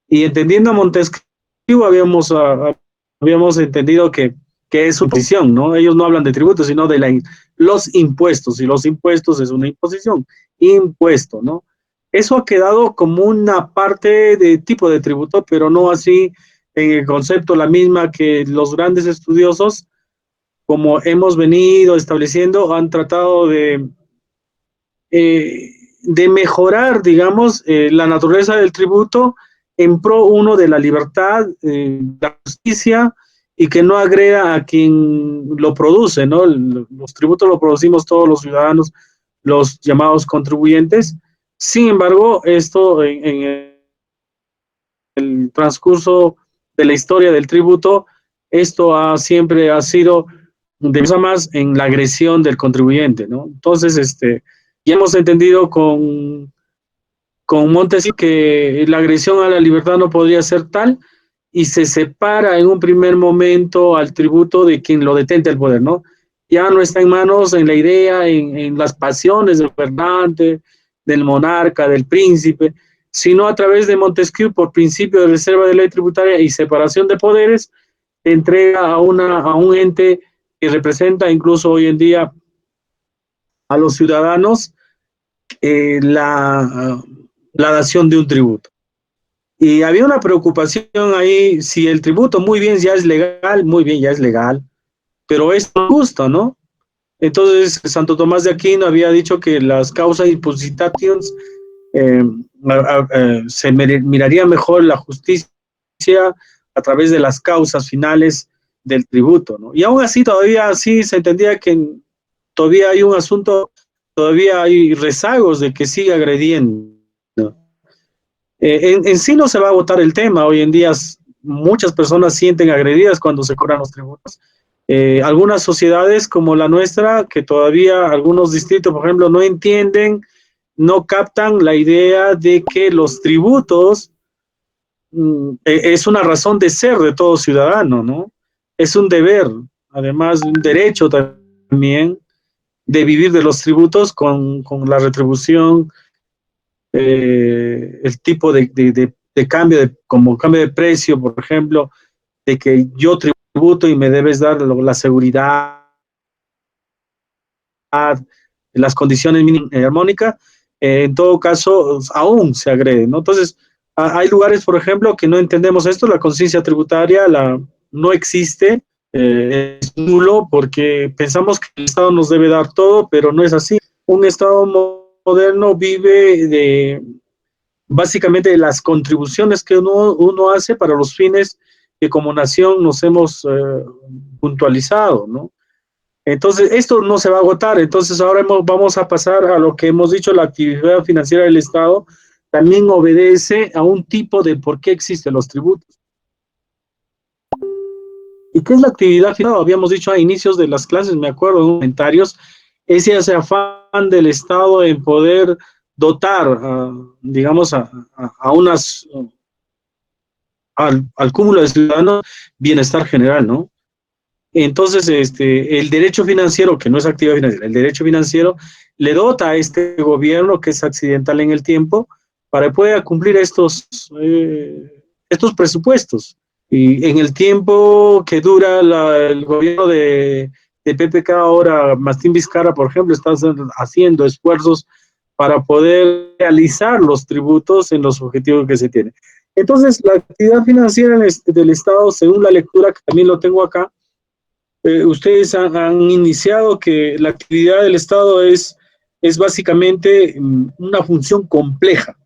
Y entendiendo a Montesquieu, habíamos entendido que es su posición, ¿no? Ellos no hablan de tributos, sino de los impuestos, y los impuestos es una imposición, impuesto, ¿no? Eso ha quedado como una parte de tipo de tributo, pero no así en el concepto, la misma que los grandes estudiosos, como hemos venido estableciendo, han tratado de mejorar, digamos, la naturaleza del tributo en pro uno de la libertad, la justicia, y que no agreda a quien lo produce, ¿no? Los tributos los producimos todos los ciudadanos, los llamados contribuyentes. Sin embargo, esto en el transcurso de la historia del tributo, esto siempre ha sido de más en la agresión del contribuyente, ¿no? Entonces, ya hemos entendido con Montesquieu que la agresión a la libertad no podría ser tal, y se separa en un primer momento al tributo de quien lo detente el poder, ¿no? Ya no está en manos, en la idea, en las pasiones del gobernante, del monarca, del príncipe, sino a través de Montesquieu, por principio de reserva de ley tributaria y separación de poderes, entrega a un ente que representa incluso hoy en día a los ciudadanos, la dación de un tributo. Y había una preocupación ahí, si el tributo muy bien ya es legal, muy bien ya es legal, pero es justo, ¿no? Entonces, Santo Tomás de Aquino había dicho que las causas impositations, eh, se miraría mejor la justicia a través de las causas finales del tributo, ¿no? Y aún así, todavía sí se entendía que todavía hay un asunto, todavía hay rezagos de que sigue agrediendo. En sí no se va a votar el tema. Hoy en día muchas personas sienten agredidas cuando se cobran los tributos. Algunas sociedades como la nuestra, que todavía algunos distritos, por ejemplo, no entienden, no captan la idea de que los tributos es una razón de ser de todo ciudadano, ¿no? Es un deber, además un derecho también, de vivir de los tributos con la retribución, el tipo de cambio, como cambio de precio, por ejemplo, de que yo tributo y me debes dar la seguridad, las condiciones mínimas armónicas, en todo caso aún se agrede, ¿no? Entonces, hay lugares, por ejemplo, que no entendemos esto, la conciencia tributaria no existe, es nulo, porque pensamos que el Estado nos debe dar todo, pero no es así. Un Estado moderno vive básicamente de las contribuciones que uno hace para los fines que como nación nos hemos puntualizado, ¿no? Entonces, esto no se va a agotar. Entonces, ahora vamos a pasar a lo que hemos dicho: la actividad financiera del Estado también obedece a un tipo de por qué existen los tributos. ¿Y qué es la actividad financiera? Habíamos dicho a inicios de las clases, me acuerdo en comentarios, ese afán del Estado en poder dotar, digamos, a unas, al cúmulo de ciudadanos, bienestar general, ¿no? Entonces, el derecho financiero, que no es actividad financiera, el derecho financiero le dota a este gobierno, que es accidental en el tiempo, para que pueda cumplir estos presupuestos. Y en el tiempo que dura el gobierno de PPK, ahora Martín Vizcarra, por ejemplo, está haciendo esfuerzos para poder realizar los tributos en los objetivos que se tienen. Entonces, la actividad financiera del Estado, según la lectura, que también lo tengo acá, ustedes han iniciado que la actividad del Estado es básicamente una función compleja.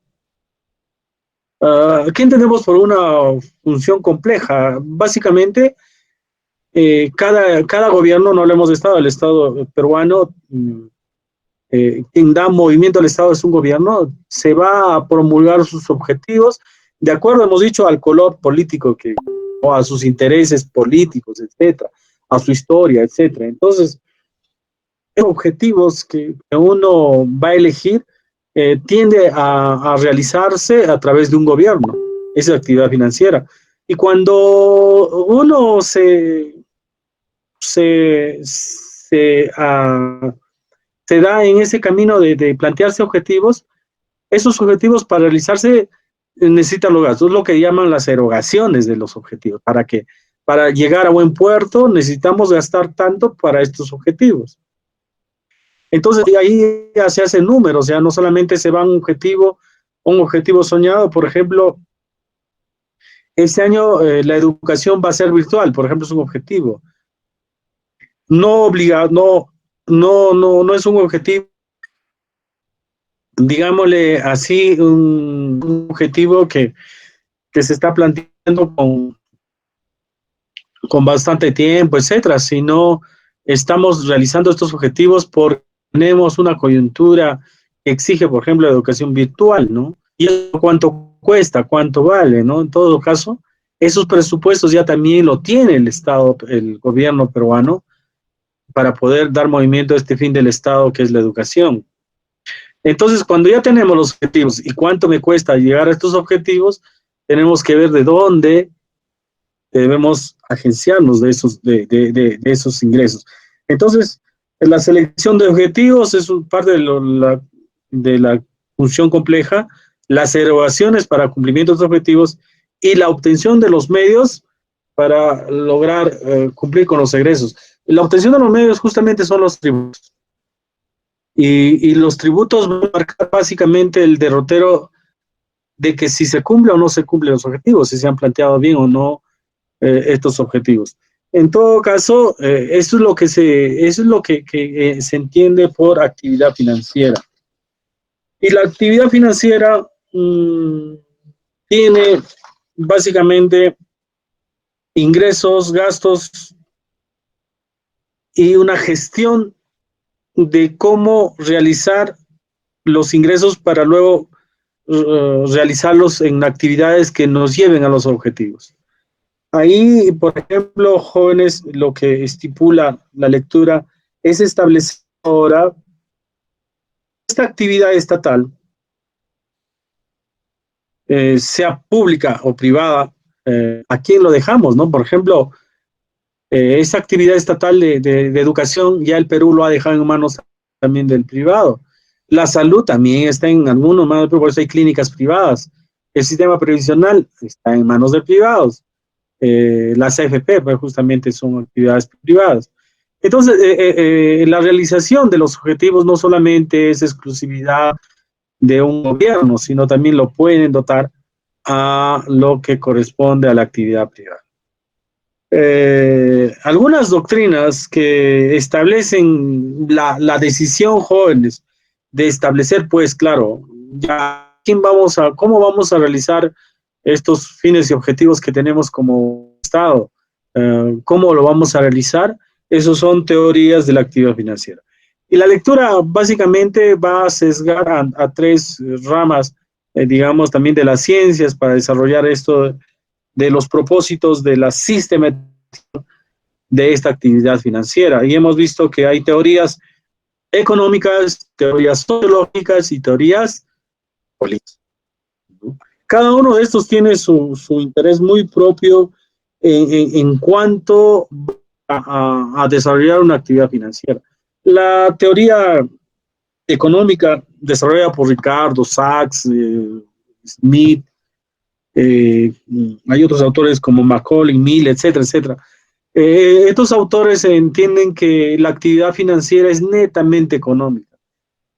¿Qué entendemos por una función compleja? Básicamente, cada gobierno, no hablemos de Estado, el Estado peruano, quien da movimiento al Estado es un gobierno, se va a promulgar sus objetivos, de acuerdo, hemos dicho, al color político, o a sus intereses políticos, etcétera, a su historia, etcétera. Entonces, objetivos que uno va a elegir tiende a realizarse a través de un gobierno, esa actividad financiera. Y cuando uno se, se, uh, se da en ese camino de plantearse objetivos, Esos objetivos para realizarse necesitan los gastos, lo que llaman las erogaciones de los objetivos. Para llegar a buen puerto necesitamos gastar tanto para estos objetivos. Entonces, ahí ya se hacen números, ya no solamente se va un objetivo soñado. Por ejemplo, este año la educación va a ser virtual, por ejemplo, es un objetivo. No obliga, no es un objetivo, digámosle así, un objetivo que se está planteando con bastante tiempo, etcétera, sino estamos realizando estos objetivos porque tenemos una coyuntura que exige, por ejemplo, la educación virtual, ¿no? Y eso cuánto cuesta, cuánto vale, ¿no? En todo caso, esos presupuestos ya también lo tiene el Estado, el gobierno peruano, para poder dar movimiento a este fin del Estado, que es la educación. Entonces, cuando ya tenemos los objetivos y cuánto me cuesta llegar a estos objetivos, tenemos que ver de dónde debemos agenciarnos de esos ingresos. Entonces, la selección de objetivos es parte de la función compleja, las erogaciones para cumplimiento de los objetivos y la obtención de los medios para lograr cumplir con los egresos. La obtención de los medios justamente son los tributos. Y los tributos van a marcar básicamente el derrotero de que si se cumple o no se cumplen los objetivos, si se han planteado bien o no estos objetivos. En todo caso, eso es lo que se entiende por actividad financiera. Y la actividad financiera tiene básicamente ingresos, gastos y una gestión de cómo realizar los ingresos para luego realizarlos en actividades que nos lleven a los objetivos. Ahí, por ejemplo, jóvenes, lo que estipula la lectura es establecer ahora esta actividad estatal, sea pública o privada, ¿a quién lo dejamos, no? Por ejemplo, esa actividad estatal de educación ya el Perú lo ha dejado en manos también del privado. La salud también está en algunos manos, por eso hay clínicas privadas. El sistema previsional está en manos de privados. Las AFP, pues justamente son actividades privadas. Entonces, la realización de los objetivos no solamente es exclusividad de un gobierno, sino también lo pueden dotar a lo que corresponde a la actividad privada. Algunas doctrinas que establecen la decisión, jóvenes, de establecer, pues claro, ya cómo vamos a realizar estos fines y objetivos que tenemos como Estado, cómo lo vamos a realizar, esos son teorías de la actividad financiera. Y la lectura básicamente va a sesgar a tres ramas, digamos, también de las ciencias para desarrollar esto de los propósitos de la sistematización de esta actividad financiera. Y hemos visto que hay teorías económicas, teorías sociológicas y teorías políticas. Cada uno de estos tiene su interés muy propio en cuanto a desarrollar una actividad financiera. La teoría económica desarrollada por Ricardo, Sachs, Smith, hay otros autores como Macaulay, Mill, etcétera, etcétera. Estos autores entienden que la actividad financiera es netamente económica.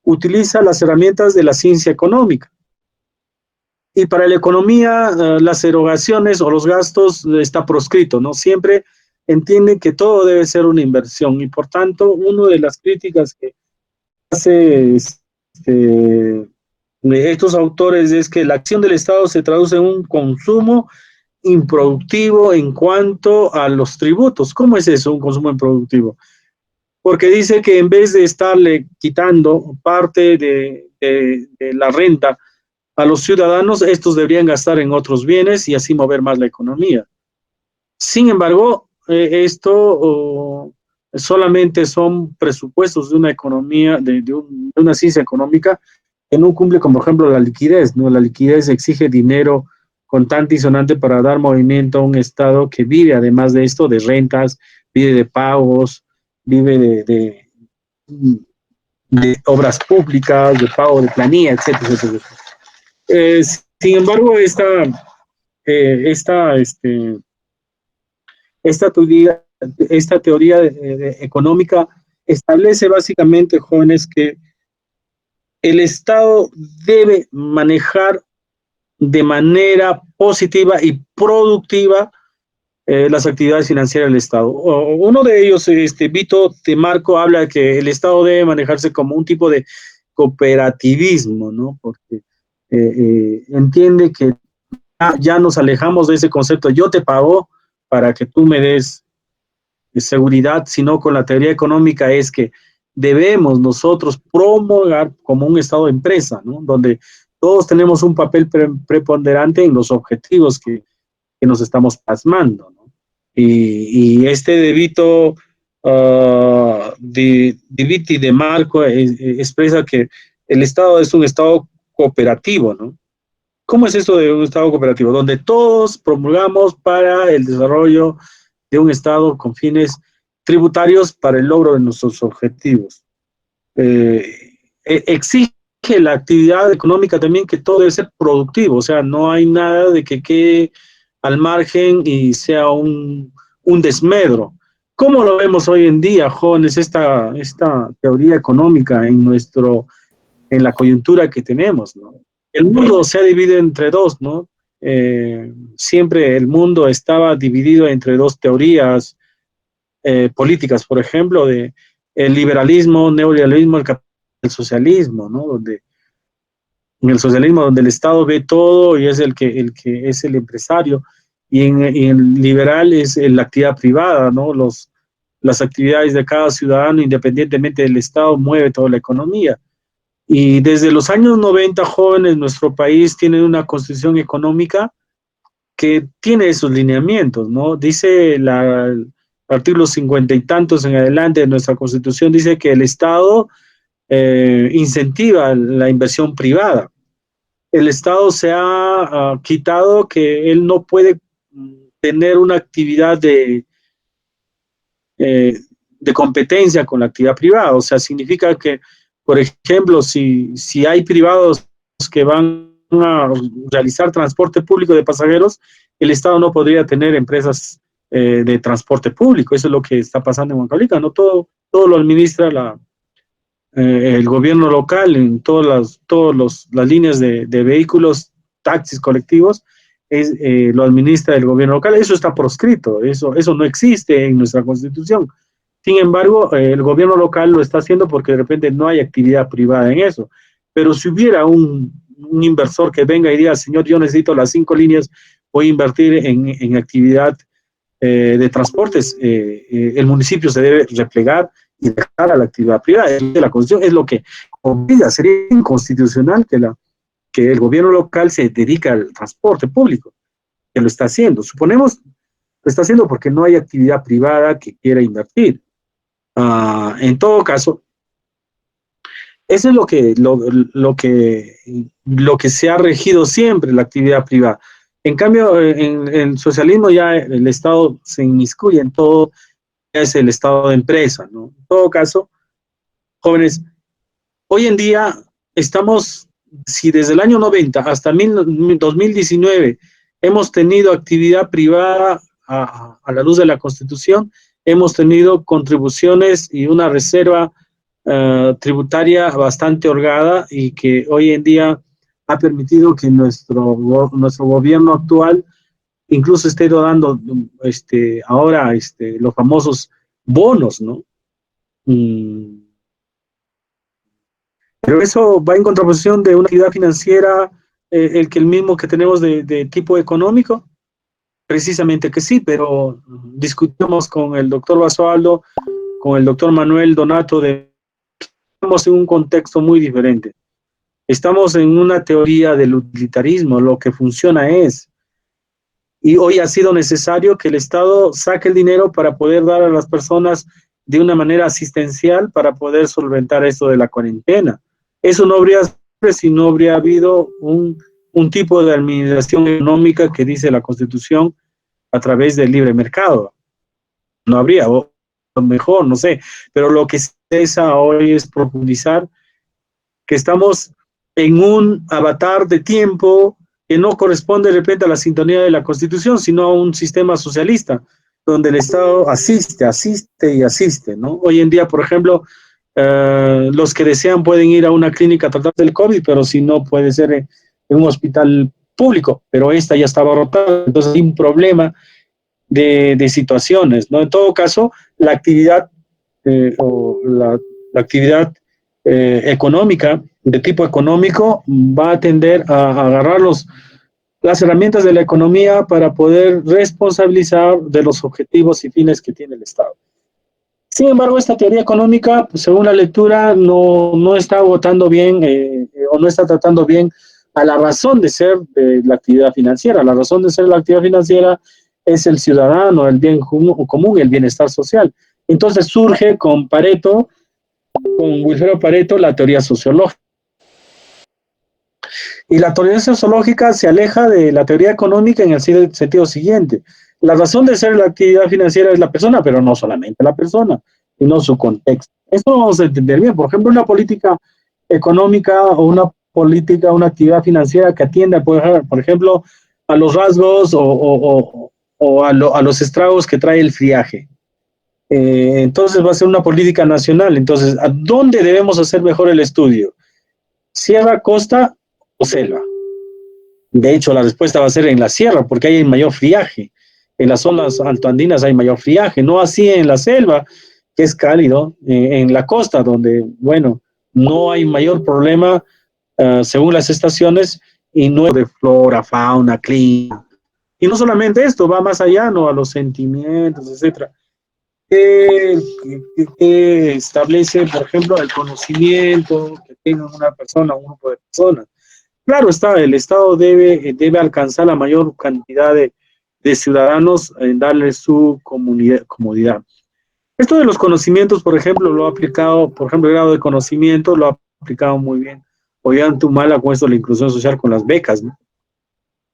Utiliza las herramientas de la ciencia económica. Y para la economía, las erogaciones o los gastos está proscrito, ¿no? Siempre entienden que todo debe ser una inversión. Y por tanto, una de las críticas que hace estos autores es que la acción del Estado se traduce en un consumo improductivo en cuanto a los tributos. ¿Cómo es eso, un consumo improductivo? Porque dice que en vez de estarle quitando parte de la renta a los ciudadanos, estos deberían gastar en otros bienes y así mover más la economía. Sin embargo, esto solamente son presupuestos de una economía, de una ciencia económica que no cumple, como por ejemplo la liquidez, ¿no? La liquidez exige dinero contante y sonante para dar movimiento a un Estado que vive, además de esto, de rentas, vive de pagos, vive de obras públicas, de pago de planilla, etcétera, etcétera. Sin embargo, esta, esta teoría, esta teoría económica establece básicamente, jóvenes, que el Estado debe manejar de manera positiva y productiva las actividades financieras del Estado. Uno de ellos, Vito de Marco, habla de que el Estado debe manejarse como un tipo de cooperativismo, ¿no? Porque entiende que ya nos alejamos de ese concepto, yo te pago para que tú me des seguridad, sino con la teoría económica es que debemos nosotros promulgar como un Estado de empresa, ¿no? Donde todos tenemos un papel preponderante en los objetivos que nos estamos plasmando, ¿no? Este debito de Viti de Marco expresa que el Estado es un Estado cooperativo, ¿no? ¿Cómo es esto de un Estado cooperativo? Donde todos promulgamos para el desarrollo de un Estado con fines tributarios para el logro de nuestros objetivos. Exige la actividad económica también que todo debe ser productivo, o sea, no hay nada de que quede al margen y sea un desmedro. ¿Cómo lo vemos hoy en día, jóvenes, esta teoría económica en la coyuntura que tenemos, ¿no? El mundo se ha dividido entre dos, ¿no? Siempre el mundo estaba dividido entre dos teorías políticas, por ejemplo, de el liberalismo, neoliberalismo, el socialismo, ¿no? Donde en el socialismo, donde el Estado ve todo y es el que es el empresario, y en el liberal es la actividad privada, ¿no? Las actividades de cada ciudadano, independientemente del Estado, mueve toda la economía. Y desde los años 90, jóvenes, nuestro país tiene una constitución económica que tiene esos lineamientos, ¿no? Dice el artículo 50 y tantos en adelante de nuestra constitución, dice que el Estado incentiva la inversión privada. El Estado se ha quitado que él no puede tener una actividad de competencia con la actividad privada. O sea, significa que, por ejemplo, si hay privados que van a realizar transporte público de pasajeros, el Estado no podría tener empresas de transporte público. Eso es lo que está pasando en Huancavelica, ¿no? Todo lo administra el gobierno local en las líneas de vehículos, taxis colectivos, lo administra el gobierno local. Eso está proscrito, eso no existe en nuestra constitución. Sin embargo, el gobierno local lo está haciendo porque de repente no hay actividad privada en eso. Pero si hubiera un inversor que venga y diga, señor, yo necesito las 5 líneas, voy a invertir en actividad de transportes, el municipio se debe replegar y dejar a la actividad privada. De la Constitución es lo que obliga, sería inconstitucional que el gobierno local se dedique al transporte público, que lo está haciendo. Suponemos lo está haciendo porque no hay actividad privada que quiera invertir. En todo caso, eso es lo que se ha regido siempre, la actividad privada. En cambio, en el socialismo ya el Estado se inmiscuye en todo, ya es el Estado de empresa, ¿no? En todo caso, jóvenes, hoy en día estamos, si desde el año 90 hasta 2019 hemos tenido actividad privada a la luz de la Constitución, hemos tenido contribuciones y una reserva tributaria bastante holgada y que hoy en día ha permitido que nuestro gobierno actual incluso esté dando ahora los famosos bonos, ¿no? Pero eso va en contraposición de una actividad financiera, el mismo que tenemos de tipo económico, precisamente que sí, pero discutimos con el doctor Basualdo, con el doctor Manuel Donato, estamos en un contexto muy diferente. Estamos en una teoría del utilitarismo, lo que funciona es. Y hoy ha sido necesario que el Estado saque el dinero para poder dar a las personas de una manera asistencial para poder solventar esto de la cuarentena. Eso no habría sido si no habría habido un tipo de administración económica que dice la Constitución a través del libre mercado. No habría, o mejor, no sé, pero lo que se interesa hoy es profundizar que estamos en un avatar de tiempo que no corresponde de repente a la sintonía de la Constitución, sino a un sistema socialista, donde el Estado asiste, asiste y asiste, ¿no? Hoy en día, por ejemplo, los que desean pueden ir a una clínica a tratar del COVID, pero si no, puede ser en un hospital público, pero esta ya estaba rotada, entonces hay un problema de situaciones, ¿no? En todo caso, la actividad o la actividad económica, de tipo económico, va a tender a agarrar las herramientas de la economía para poder responsabilizar de los objetivos y fines que tiene el Estado. Sin embargo, esta teoría económica, pues, según la lectura, no está agotando bien o no está tratando bien a la razón de ser de la actividad financiera. La razón de ser de la actividad financiera es el ciudadano, el bien común, el bienestar social. Entonces surge con Pareto, con Wilfredo Pareto, la teoría sociológica. Y la teoría sociológica se aleja de la teoría económica en el sentido siguiente. La razón de ser la actividad financiera es la persona, pero no solamente la persona, sino su contexto. Esto lo vamos a entender bien. Por ejemplo, una política económica o una política, una actividad financiera que atienda, por ejemplo, a los rasgos o a los estragos que trae el friaje. Entonces va a ser una política nacional. Entonces, ¿a dónde debemos hacer mejor el estudio? ¿Sierra, costa o selva? De hecho, la respuesta va a ser en la sierra, porque hay mayor friaje. En las zonas altoandinas hay mayor friaje, no así en la selva, que es cálido, en la costa, donde, bueno, no hay mayor problema según las estaciones y no de flora, fauna, clima. Y no solamente esto, va más allá, ¿no? A los sentimientos, etcétera. Que establece, por ejemplo, el conocimiento que tenga una persona, un grupo de personas. Claro está, el Estado debe alcanzar la mayor cantidad de ciudadanos en darles su comodidad. Esto de los conocimientos, por ejemplo, lo ha aplicado, por ejemplo, el grado de conocimiento lo ha aplicado muy bien Ollanta-Humala con esto de la inclusión social con las becas, ¿no?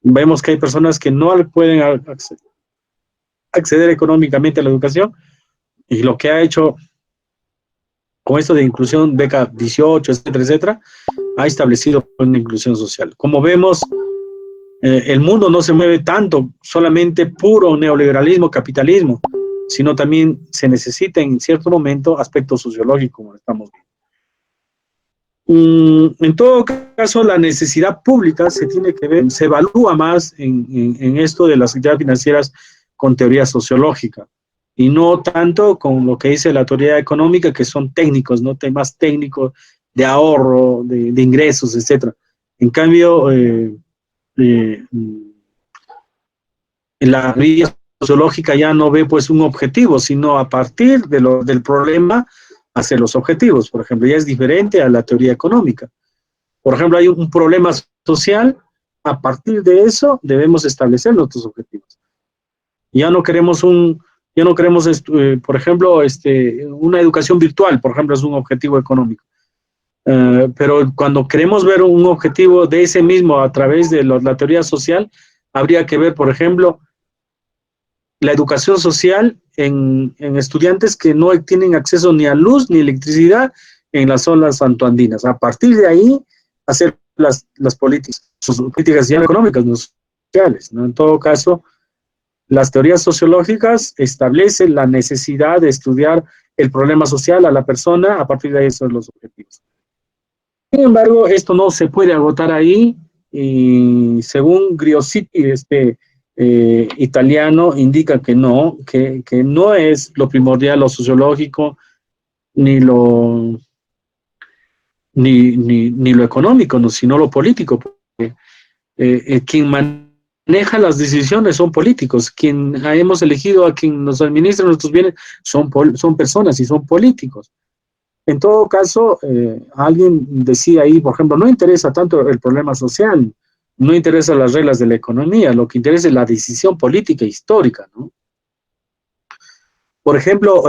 Vemos que hay personas que no pueden acceder económicamente a la educación y lo que ha hecho con esto de inclusión, beca 18, etcétera, etcétera, ha establecido una inclusión social. Como vemos, el mundo no se mueve tanto, solamente puro neoliberalismo, capitalismo, sino también se necesita en cierto momento aspectos sociológicos, como estamos viendo. En todo caso, la necesidad pública se tiene que ver, se evalúa más en esto de las actividades financieras con teoría sociológica y no tanto con lo que dice la teoría económica, que son técnicos, ¿no? Temas técnicos de ahorro, de ingresos, etcétera. En cambio, la teoría sociológica ya no ve pues un objetivo, sino a partir del problema hacer los objetivos. Por ejemplo, ya es diferente a la teoría económica. Por ejemplo, hay un problema social, a partir de eso debemos establecer nuestros objetivos. Ya no queremos por ejemplo, una educación virtual, por ejemplo, es un objetivo económico. Pero cuando queremos ver un objetivo de ese mismo a través de la teoría social, habría que ver, por ejemplo, la educación social en estudiantes que no tienen acceso ni a luz ni electricidad en las zonas santoandinas. A partir de ahí, hacer las políticas ya económicas, no sociales, ¿no? En todo caso, las teorías sociológicas establecen la necesidad de estudiar el problema social a la persona, a partir de ahí son los objetivos. Sin embargo, esto no se puede agotar ahí, y según Griositi, italiano, indica que no es lo primordial lo sociológico, ni lo económico, no, sino lo político. Porque, quien maneja las decisiones son políticos, quien hemos elegido a quien nos administra nuestros bienes son personas y son políticos. En todo caso, alguien decía ahí, por ejemplo, no interesa tanto el problema social, no interesa las reglas de la economía, lo que interesa es la decisión política histórica, ¿no? Por ejemplo,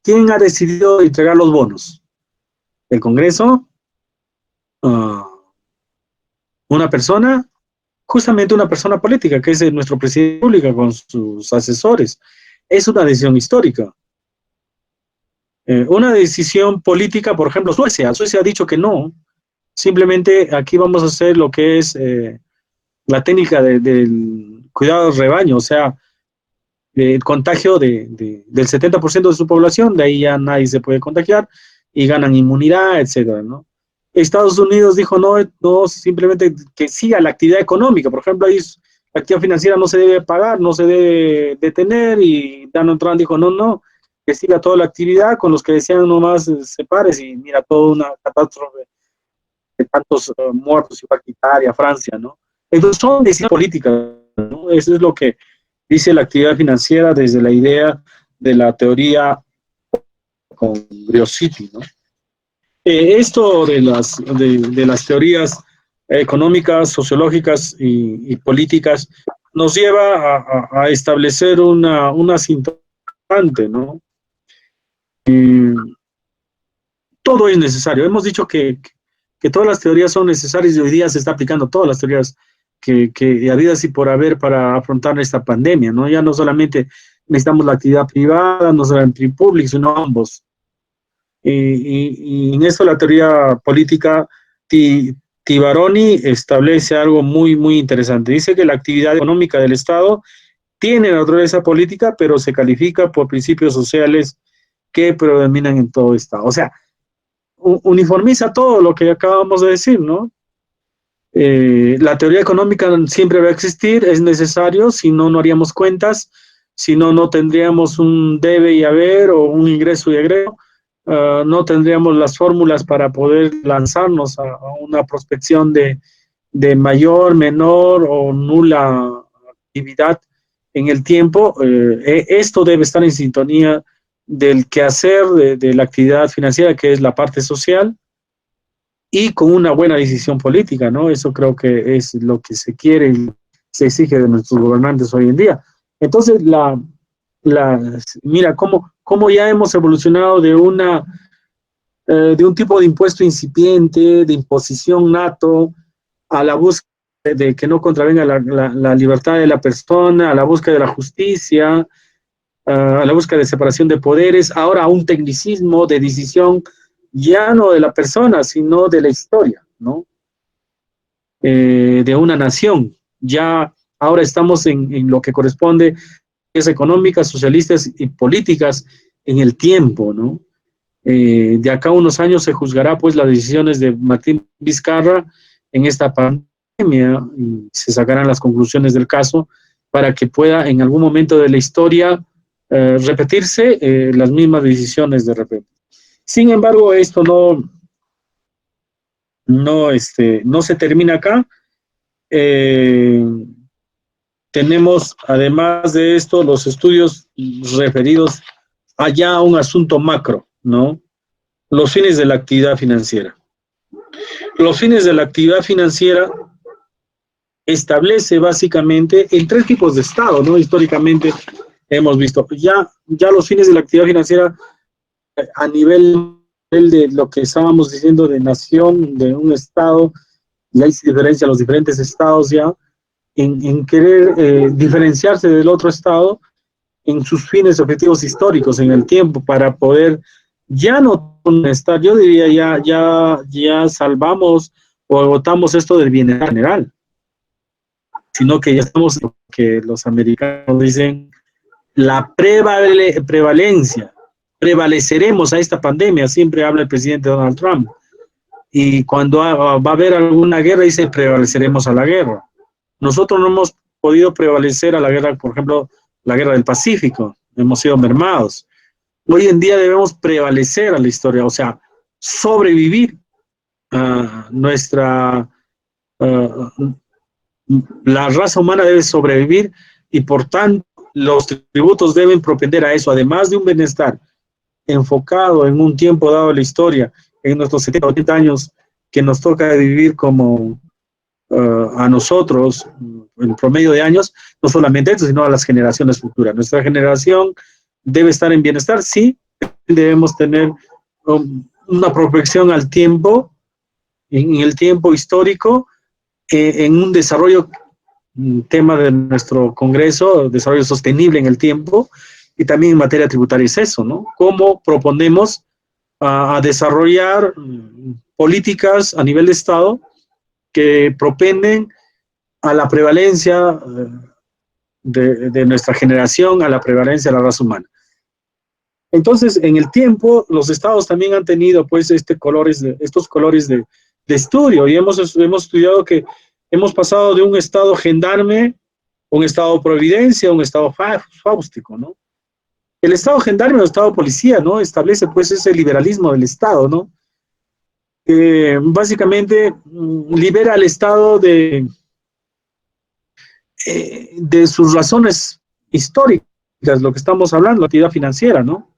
¿quién ha decidido entregar los bonos? ¿El Congreso? ¿Una persona? Justamente una persona política, que es nuestro presidente público con sus asesores. Es una decisión histórica. Una decisión política, por ejemplo, Suecia ha dicho que no, simplemente aquí vamos a hacer lo que es la técnica del cuidado del rebaño, o sea, el contagio del 70% de su población, de ahí ya nadie se puede contagiar y ganan inmunidad, etcétera, ¿no? Estados Unidos dijo no, no, simplemente que siga la actividad económica, por ejemplo, ahí la actividad financiera no se debe pagar, no se debe detener, y Donald Trump dijo no, no, que siga toda la actividad, con los que decían nomás se pares, y mira, toda una catástrofe de tantos muertos iba a quitar, y a Francia, ¿no? Entonces son decisiones políticas, ¿no? Eso es lo que dice la actividad financiera desde la idea de la teoría con Curiosity, ¿no? Esto de las teorías económicas, sociológicas y políticas nos lleva a establecer una sintante, ¿no? Todo es necesario. Hemos dicho que todas las teorías son necesarias, y hoy día se está aplicando todas las teorías que habidas y por haber para afrontar esta pandemia, ¿no? Ya no solamente necesitamos la actividad privada, no solamente pública, sino ambos. Y en eso la teoría política Tibaroni establece algo muy, muy interesante. Dice que la actividad económica del Estado tiene naturaleza política, pero se califica por principios sociales que predominan en todo Estado. O sea, uniformiza todo lo que acabamos de decir, ¿no? La teoría económica siempre va a existir, es necesario, si no, no haríamos cuentas, si no, no tendríamos un debe y haber o un ingreso y egreso, no tendríamos las fórmulas para poder lanzarnos a una prospección de mayor, menor o nula actividad en el tiempo. Esto debe estar en sintonía del quehacer de la actividad financiera, que es la parte social, y con una buena decisión política, ¿no? Eso creo que es lo que se quiere y se exige de nuestros gobernantes hoy en día. Entonces, mira cómo ya hemos evolucionado de un tipo de impuesto incipiente, de imposición nato, a la búsqueda de que no contravenga la libertad de la persona, a la búsqueda de la justicia, a la búsqueda de separación de poderes, ahora a un tecnicismo de decisión ya no de la persona, sino de la historia, ¿no? De una nación. Ya ahora estamos en lo que corresponde, es económicas, socialistas y políticas en el tiempo, ¿no? De acá a unos años se juzgará pues las decisiones de Martín Vizcarra en esta pandemia, y se sacarán las conclusiones del caso para que pueda en algún momento de la historia repetirse las mismas decisiones de repente. Sin embargo, esto no se termina acá. Tenemos, además de esto, los estudios referidos allá a un asunto macro, ¿no? Los fines de la actividad financiera. Los fines de la actividad financiera establece básicamente en tres tipos de Estado, ¿no? Históricamente hemos visto ya los fines de la actividad financiera a nivel de lo que estábamos diciendo de nación, de un Estado, y hay diferencia a los diferentes estados ya, en querer diferenciarse del otro estado en sus fines objetivos históricos en el tiempo, para poder ya no estar, yo diría ya salvamos o agotamos esto del bienestar general, sino que ya estamos en lo que los americanos dicen la prevalencia. Prevaleceremos a esta pandemia, siempre habla el presidente Donald Trump. Y cuando va a haber alguna guerra, dice prevaleceremos a la guerra. Nosotros no hemos podido prevalecer a la guerra, por ejemplo, la guerra del Pacífico, hemos sido mermados. Hoy en día debemos prevalecer a la historia, o sea, sobrevivir a la raza humana debe sobrevivir, y por tanto los tributos deben propender a eso, además de un bienestar enfocado en un tiempo dado de la historia, en nuestros 70, 80 años que nos toca vivir como a nosotros, en promedio de años, no solamente eso, sino a las generaciones futuras. Nuestra generación debe estar en bienestar, sí, debemos tener una prospección al tiempo, en el tiempo histórico, en un desarrollo, tema de nuestro Congreso, desarrollo sostenible en el tiempo, y también en materia tributaria es eso, ¿no? ¿Cómo proponemos a desarrollar políticas a nivel de Estado que propenden a la prevalencia de nuestra generación, a la prevalencia de la raza humana. Entonces, en el tiempo, los estados también han tenido, pues, estos colores de estudio, y hemos estudiado que hemos pasado de un estado gendarme, un estado providencia, un estado fáustico, ¿no? El estado gendarme o estado policía, ¿no? Establece, pues, ese liberalismo del estado, ¿no? Básicamente, libera al estado de sus razones históricas, lo que estamos hablando, la actividad financiera, ¿no?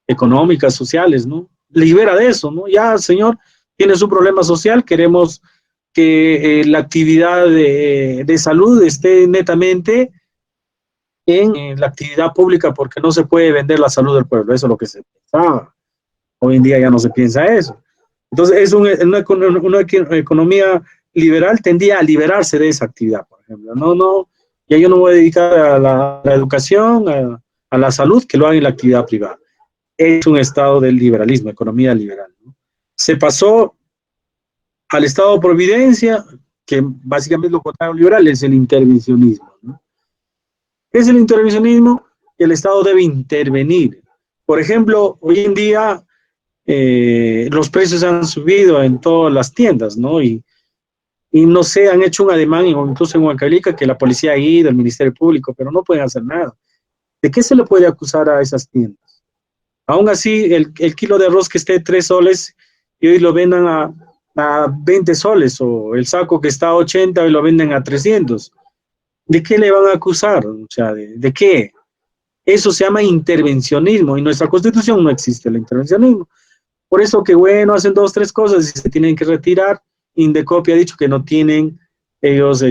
Económicas, sociales, ¿no? Libera de eso, ¿no? Ya, señor, tiene su problema social, queremos que la actividad de salud esté netamente en la actividad pública porque no se puede vender la salud del pueblo, eso es lo que se pensaba. Hoy en día ya no se piensa eso. Entonces, una economía liberal tendía a liberarse de esa actividad, por ejemplo. No, ya yo no me voy a dedicar a la educación, a la salud, que lo haga en la actividad privada. Es un estado del liberalismo, economía liberal, ¿no? Se pasó al estado de providencia, que básicamente lo contrario liberal es el intervencionismo, ¿no? ¿Qué es el intervencionismo? El Estado debe intervenir. Por ejemplo, hoy en día los precios han subido en todas las tiendas, ¿no? Y no sé, han hecho un ademán, incluso en Huancavelica, que la policía ha ido, el Ministerio Público, pero no pueden hacer nada. ¿De qué se le puede acusar a esas tiendas? Aún así, el kilo de arroz que esté 3 soles y hoy lo vendan a 20 soles, o el saco que está a 80 y lo venden a 300. ¿De qué le van a acusar? O sea, ¿de qué? Eso se llama intervencionismo, y en nuestra Constitución no existe el intervencionismo. Por eso que, bueno, hacen 2, 3 cosas y se tienen que retirar. Indecopi ha dicho que no tienen ellos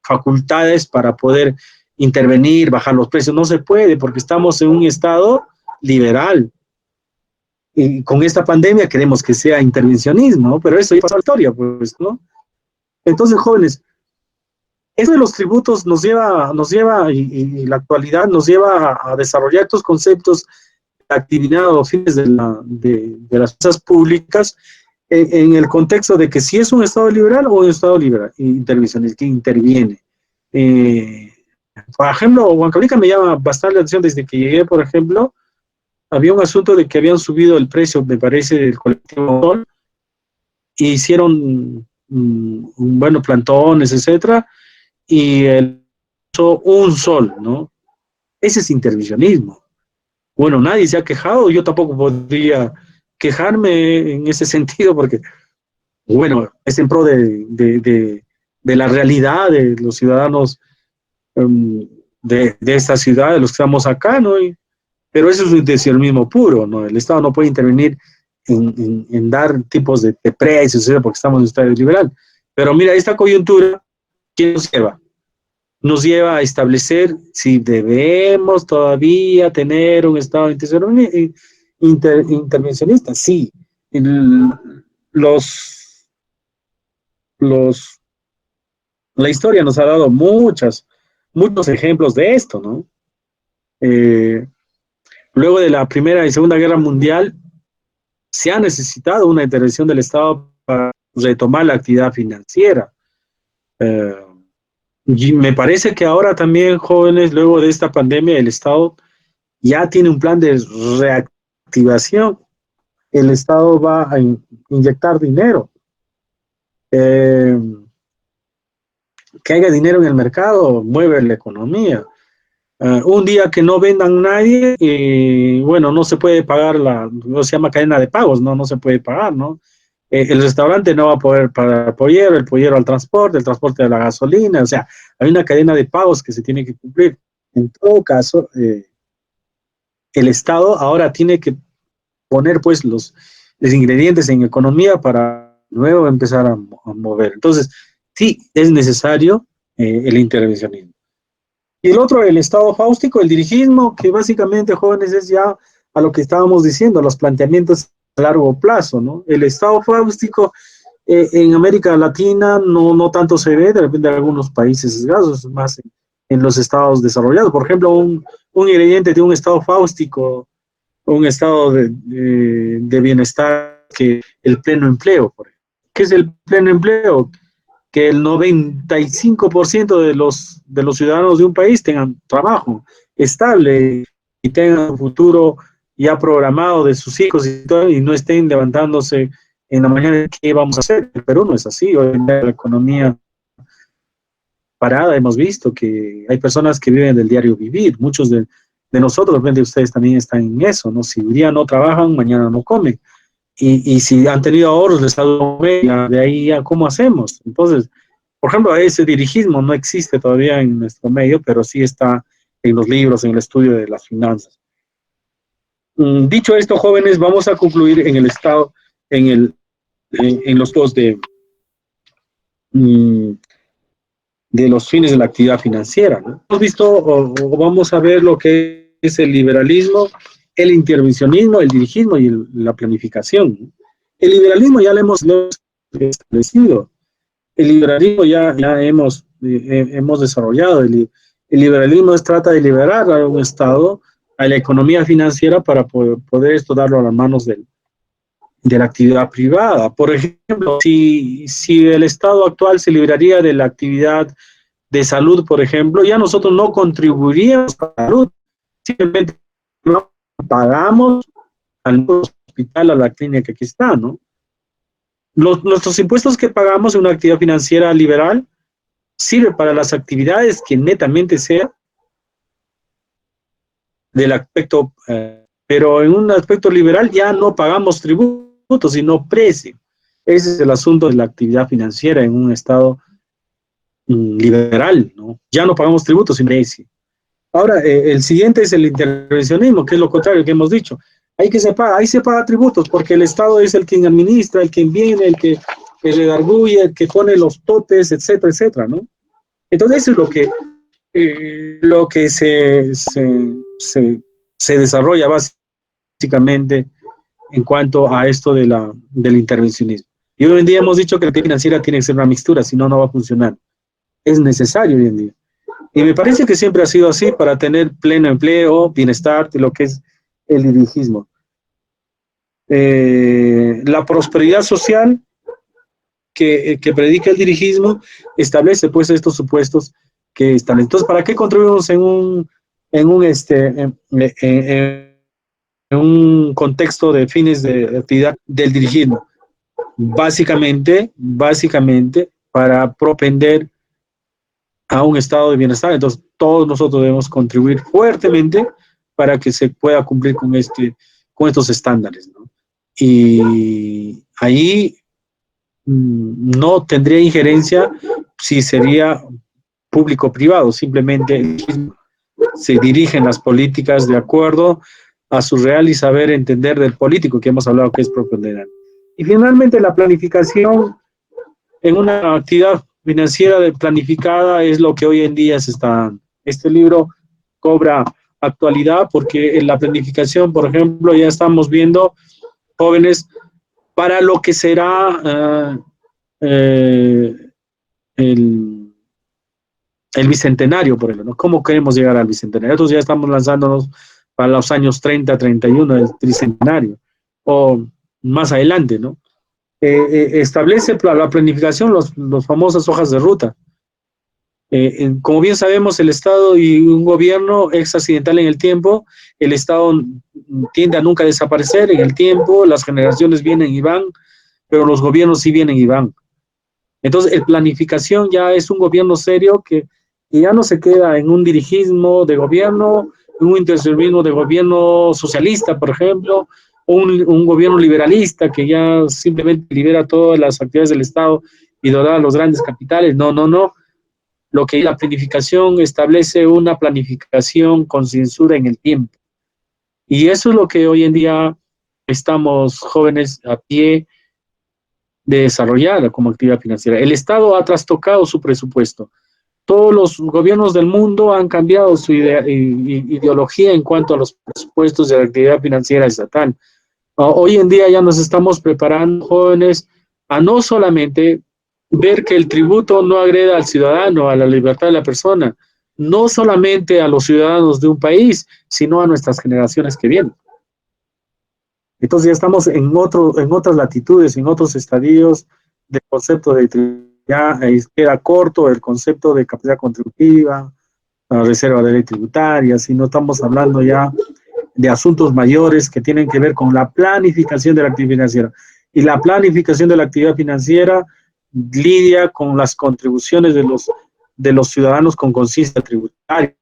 facultades para poder intervenir, bajar los precios. No se puede porque estamos en un estado liberal. Y con esta pandemia queremos que sea intervencionismo, ¿no? Pero eso ya pasó a la historia, pues, ¿no? Entonces, jóvenes, eso de los tributos nos lleva y la actualidad nos lleva a desarrollar estos conceptos de actividad o fines de las cosas públicas en el contexto de que si es un Estado liberal o un Estado liberal, intervenciones que interviene. Por ejemplo, Huancavelica me llama bastante la atención desde que llegué, por ejemplo, había un asunto de que habían subido el precio, me parece, del colectivo Sol, y hicieron, bueno, plantones, etcétera, y un sol, ¿no? Ese es intervencionismo. Bueno, nadie se ha quejado, yo tampoco podría quejarme en ese sentido, porque, bueno, es en pro de la realidad de los ciudadanos de esta ciudad, de los que estamos acá, ¿no? Pero eso es un intervencionismo puro, ¿no? El Estado no puede intervenir en dar tipos de precios, porque estamos en un Estado liberal. Pero mira, esta coyuntura, ¿quién nos lleva? Nos lleva a establecer si debemos todavía tener un Estado intervencionista. Sí, los, la historia nos ha dado muchos ejemplos de esto, ¿no? Luego de la Primera y Segunda Guerra Mundial, se ha necesitado una intervención del Estado para retomar la actividad financiera. Y me parece que ahora también, jóvenes, luego de esta pandemia, el Estado ya tiene un plan de reactivación. El Estado va a inyectar dinero. Que haya dinero en el mercado mueve la economía. Un día que no vendan nadie, bueno, no se puede pagar no se llama cadena de pagos, no se puede pagar, ¿no? El restaurante no va a poder pagar el pollero al transporte, el transporte a la gasolina, o sea, hay una cadena de pagos que se tiene que cumplir. En todo caso, el Estado ahora tiene que poner pues los ingredientes en economía para luego empezar a mover. Entonces, sí, es necesario el intervencionismo. Y el otro, el Estado fáustico, el dirigismo, que básicamente, jóvenes, es ya a lo que estábamos diciendo, los planteamientos a largo plazo, ¿no? El Estado fáustico en América Latina no tanto se ve, de repente en algunos países gasos, más en los estados desarrollados. Por ejemplo, un ingrediente de un Estado fáustico, un estado de bienestar que el pleno empleo. Por ejemplo. ¿Qué es el pleno empleo? Que el 95% de los ciudadanos de un país tengan trabajo estable y tengan un futuro ya programado de sus hijos y todo, y no estén levantándose en la mañana, ¿qué vamos a hacer? En Perú no es así. Hoy en día la economía parada, hemos visto que hay personas que viven del diario vivir. Muchos de nosotros, de ustedes también están en eso, ¿no? Si un día no trabajan, mañana no comen. Y si han tenido ahorros, les ha dado media, de ahí ya, ¿cómo hacemos? Entonces, por ejemplo, ese dirigismo no existe todavía en nuestro medio, pero sí está en los libros, en el estudio de las finanzas. Dicho esto, jóvenes, vamos a concluir en el estado, en los dos de los fines de la actividad financiera, ¿no? Hemos visto, o vamos a ver lo que es el liberalismo, el intervencionismo, el dirigismo y la planificación, ¿no? El liberalismo ya lo hemos establecido. El liberalismo ya hemos desarrollado. El liberalismo trata de liberar a un Estado, a la economía financiera, para poder esto darlo a las manos de la actividad privada. Por ejemplo, si el Estado actual se libraría de la actividad de salud, por ejemplo, ya nosotros no contribuiríamos a la salud, simplemente no pagamos al hospital, a la clínica que aquí está, ¿no? Nuestros impuestos que pagamos en una actividad financiera liberal sirve para las actividades que netamente sea del aspecto, pero en un aspecto liberal ya no pagamos tributos, sino precio. Ese es el asunto de la actividad financiera en un Estado liberal, ¿no? Ya no pagamos tributos, sino precio. Ahora, el siguiente es el intervencionismo, que es lo contrario que hemos dicho. Ahí se paga tributos, porque el Estado es el quien administra, el quien viene, el que redarguye, el que pone los topes, etcétera, etcétera, ¿no? Entonces, eso es lo que se desarrolla básicamente en cuanto a esto del intervencionismo. Y hoy en día hemos dicho que la actividad financiera tiene que ser una mixtura, si no, no va a funcionar. Es necesario hoy en día. Y me parece que siempre ha sido así para tener pleno empleo, bienestar, de lo que es el dirigismo. La prosperidad social que predica el dirigismo establece pues estos supuestos que están. Entonces, ¿para qué contribuimos en un contexto de fines de actividad del dirigismo? Básicamente para propender a un estado de bienestar. Entonces, todos nosotros debemos contribuir fuertemente para que se pueda cumplir con estos estándares, ¿no? Y ahí no tendría injerencia si sería público-privado, simplemente se dirigen las políticas de acuerdo a su real y saber entender del político, que hemos hablado que es propiedad. Y finalmente la planificación en una actividad financiera planificada es lo que hoy en día se está dando. Este libro cobra actualidad porque en la planificación, por ejemplo, ya estamos viendo jóvenes para lo que será el bicentenario, por ejemplo, ¿no? ¿Cómo queremos llegar al bicentenario? Nosotros ya estamos lanzándonos para los años 30, 31 del tricentenario, o más adelante, ¿no? Establece la planificación, los famosas hojas de ruta. Como bien sabemos, el Estado y un gobierno es accidental en el tiempo, el Estado tiende a nunca desaparecer en el tiempo, las generaciones vienen y van, pero los gobiernos sí vienen y van. Entonces, la planificación ya es un gobierno serio que ya no se queda en un dirigismo de gobierno, en un intervencionismo de gobierno socialista, por ejemplo, o un gobierno liberalista que ya simplemente libera todas las actividades del Estado y lo da a los grandes capitales. No, no, no. Lo que la planificación establece una planificación con censura en el tiempo. Y eso es lo que hoy en día estamos jóvenes a pie de desarrollar como actividad financiera. El Estado ha trastocado su presupuesto. Todos los gobiernos del mundo han cambiado su ideología en cuanto a los presupuestos de la actividad financiera estatal. Hoy en día ya nos estamos preparando, jóvenes, a no solamente ver que el tributo no agreda al ciudadano, a la libertad de la persona, no solamente a los ciudadanos de un país, sino a nuestras generaciones que vienen. Entonces ya estamos en otras latitudes, en otros estadios del concepto de tributo. Ya queda corto el concepto de capacidad contributiva, la reserva de ley tributaria, si no estamos hablando ya de asuntos mayores que tienen que ver con la planificación de la actividad financiera. Y la planificación de la actividad financiera lidia con las contribuciones de los ciudadanos con conciencia tributaria.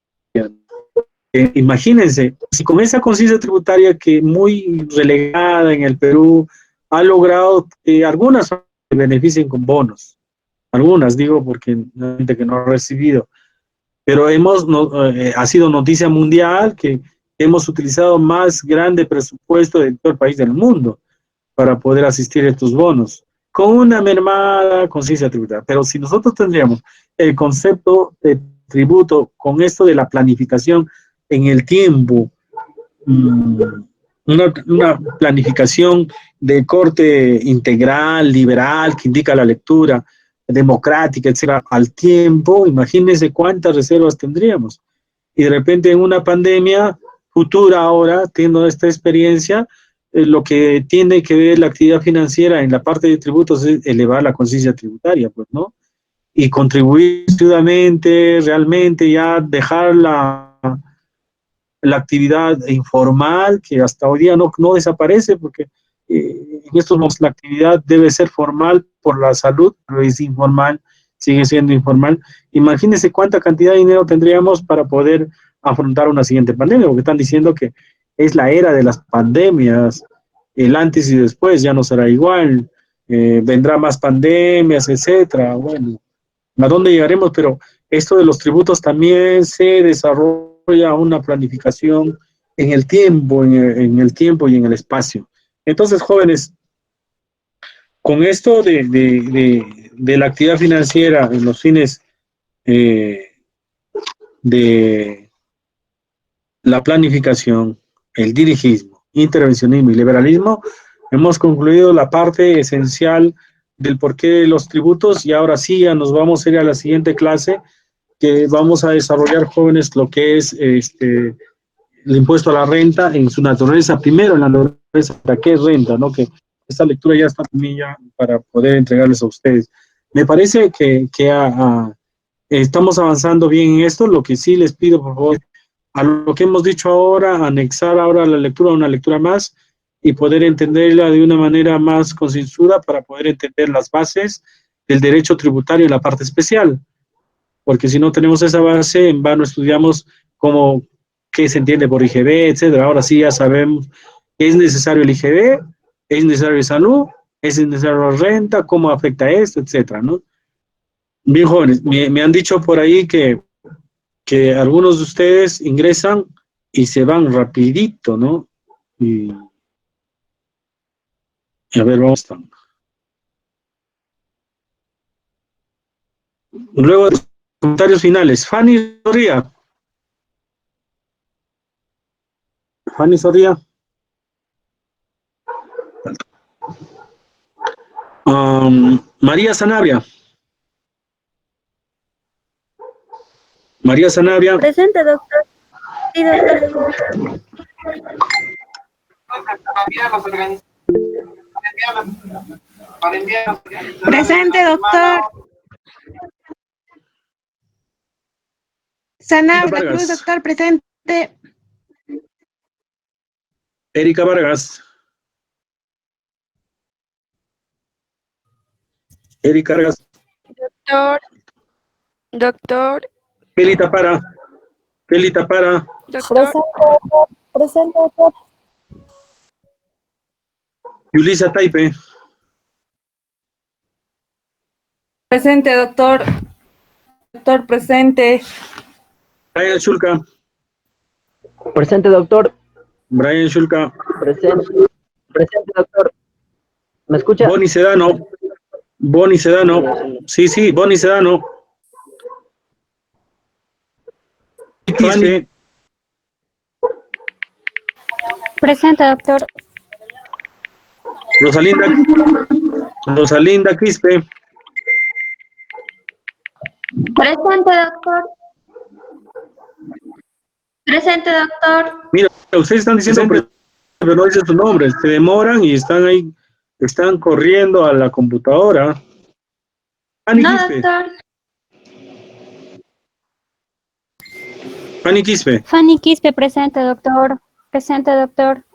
Imagínense, si con esa conciencia tributaria que muy relegada en el Perú ha logrado que algunas se beneficien con bonos, algunas digo porque hay gente que no ha recibido, pero ha sido noticia mundial que hemos utilizado más grande presupuesto de todo el país del mundo para poder asistir a estos bonos, con una mermada conciencia tributaria. Pero si nosotros tendríamos el concepto de tributo con esto de la planificación en el tiempo, una planificación de corte integral, liberal, que indica la lectura, democrática, etcétera, al tiempo, imagínense cuántas reservas tendríamos. Y de repente en una pandemia futura ahora, teniendo esta experiencia, lo que tiene que ver la actividad financiera en la parte de tributos es elevar la conciencia tributaria, pues, ¿no? Y contribuir ciudadamente, realmente ya dejar la actividad informal, que hasta hoy día no desaparece, porque en estos momentos la actividad debe ser formal por la salud, pero es informal, sigue siendo informal. Imagínense cuánta cantidad de dinero tendríamos para poder afrontar una siguiente pandemia, porque están diciendo que es la era de las pandemias, el antes y después ya no será igual, vendrá más pandemias, etcétera. Bueno, ¿a dónde llegaremos? Pero esto de los tributos también se desarrolla una planificación en el tiempo, en el tiempo y en el espacio. Entonces, jóvenes, con esto de la actividad financiera en los fines de la planificación, el dirigismo, intervencionismo y liberalismo, hemos concluido la parte esencial del porqué de los tributos y ahora sí ya nos vamos a ir a la siguiente clase que vamos a desarrollar, jóvenes, lo que es el impuesto a la renta en su naturaleza, primero en la naturaleza, ¿qué es renta? ¿No? Que esta lectura ya está también ya para poder entregarles a ustedes. Me parece que estamos avanzando bien en esto, lo que sí les pido, por favor, a lo que hemos dicho ahora, anexar ahora la lectura, una lectura más, y poder entenderla de una manera más concienzuda para poder entender las bases del derecho tributario en la parte especial, porque si no tenemos esa base, en vano estudiamos cómo, qué se entiende por IGB, etcétera. Ahora sí ya sabemos que es necesario el IGB, es necesario el salud, es necesario la renta, cómo afecta esto, etcétera, ¿no? Bien, jóvenes, me han dicho por ahí que algunos de ustedes ingresan y se van rapidito, ¿no? Y a ver, vamos a... Luego, comentarios finales. Fanny Sorría. Fanny Sorría. María Sanabria. María Sanabria. Presente, doctor. Sí, doctor. Presente, doctor. Sanabria Cruz, doctor, presente. Erika Vargas. Erika Vargas. Doctor. Feli Tapara. Feli Tapara. Doctor. Presente, doctor. Yulisa Taipe. Presente, doctor. Doctor, presente. Brian Shulka. Presente, doctor. Brian Shulka. Presente. Presente, doctor. ¿Me escucha? Bonnie Sedano. Bonnie Sedano. Sí, Bonnie Sedano. Fanny. Presente, doctor. Rosalinda Quispe. Presente, doctor. Presente, doctor. Mira, ustedes están diciendo pero no dice su nombre, se demoran y están ahí, están corriendo a la computadora. Fanny No, Quispe, doctor. Fanny Quispe, Fanny Quispe, presente, doctor. Presente, doctor.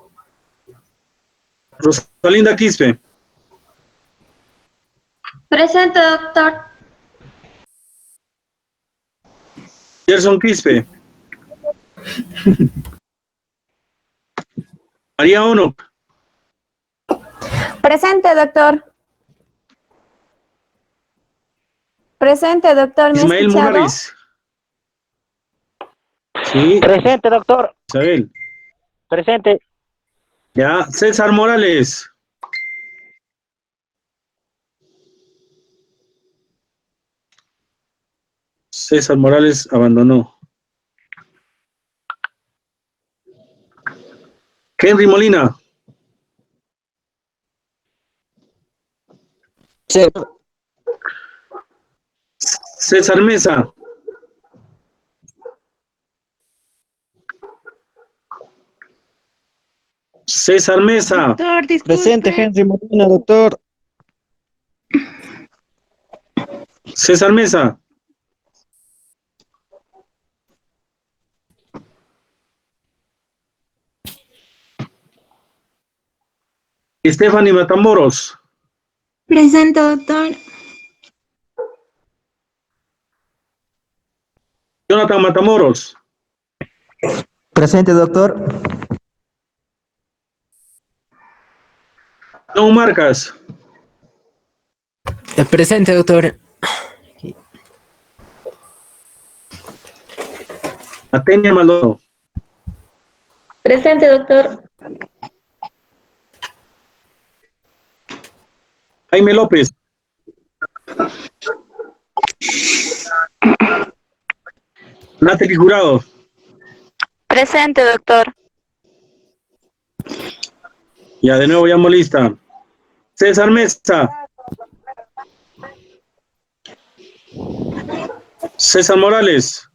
Rosalinda Quispe, Presente, doctor. Gerson Quispe, María Ono, Presente, doctor. Presente, doctor. ¿Me ha Ismael escuchado? Mujares. Sí, Presente, doctor. Isabel. Presente. Ya, César Morales. César Morales abandonó. Henry Molina. Sí. César Mesa. César Mesa. Doctor, disculpe. Presente, Henry Molina, doctor. César Mesa. Stephanie Matamoros. Presente, doctor. Jonathan Matamoros. Presente, doctor. John Marcas. Presente, doctor. Atenia Maldonado. Presente, doctor. Jaime López. Natalie Jurado. Presente, doctor. Ya de nuevo llamo lista. César Mesa. César Morales.